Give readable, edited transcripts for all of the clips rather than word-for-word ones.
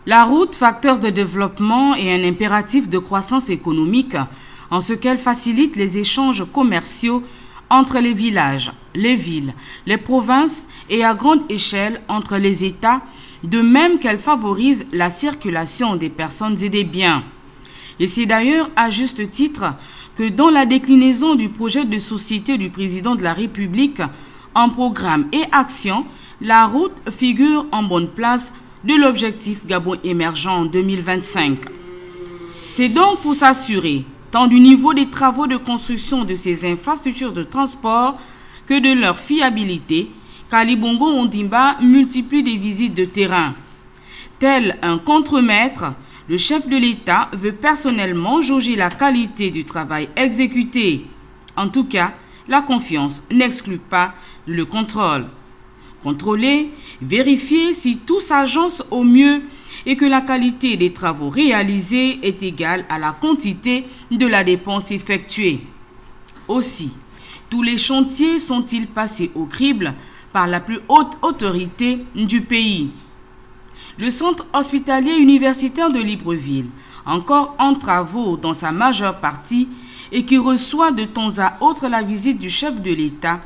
La route, facteur de développement et un impératif de croissance économique, en ce qu'elle facilite les échanges commerciaux entre les villages, les villes, les provinces et à grande échelle entre les États, de même qu'elle favorise la circulation des personnes et des biens. Et c'est d'ailleurs à juste titre que dans la déclinaison du projet de société du président de la République en programme et action, la route figure en bonne place de l'objectif Gabon émergent en 2025. C'est donc pour s'assurer tant du niveau des travaux de construction de ces infrastructures de transport que de leur fiabilité qu'Ali Bongo Ondimba multiplie des visites de terrain. Tel un contremaître, le chef de l'État veut personnellement jauger la qualité du travail exécuté. En tout cas, la confiance n'exclut pas le contrôle. Contrôler, vérifier si tout s'agence au mieux et que la qualité des travaux réalisés est égale à la quantité de la dépense effectuée. Aussi, tous les chantiers sont-ils passés au crible par la plus haute autorité du pays. Le centre hospitalier universitaire de Libreville, encore en travaux dans sa majeure partie et qui reçoit de temps à autre la visite du chef de l'État,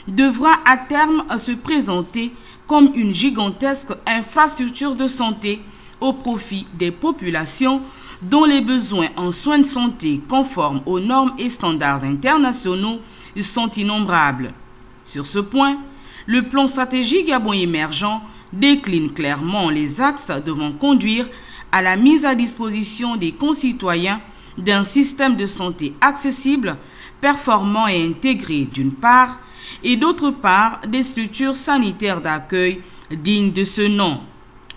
devra à terme se présenter comme une gigantesque infrastructure de santé au profit des populations dont les besoins en soins de santé conformes aux normes et standards internationaux sont innombrables. Sur ce point, le plan stratégique Gabon émergent décline clairement les axes devant conduire à la mise à disposition des concitoyens d'un système de santé accessible, performant et intégré d'une part, et d'autre part des structures sanitaires d'accueil dignes de ce nom.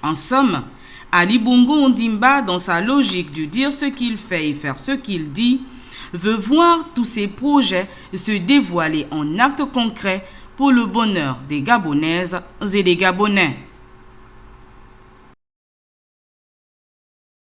En somme, Ali Bongo Ondimba, dans sa logique du dire ce qu'il fait et faire ce qu'il dit, veut voir tous ces projets se dévoiler en actes concrets pour le bonheur des Gabonaises et des Gabonais.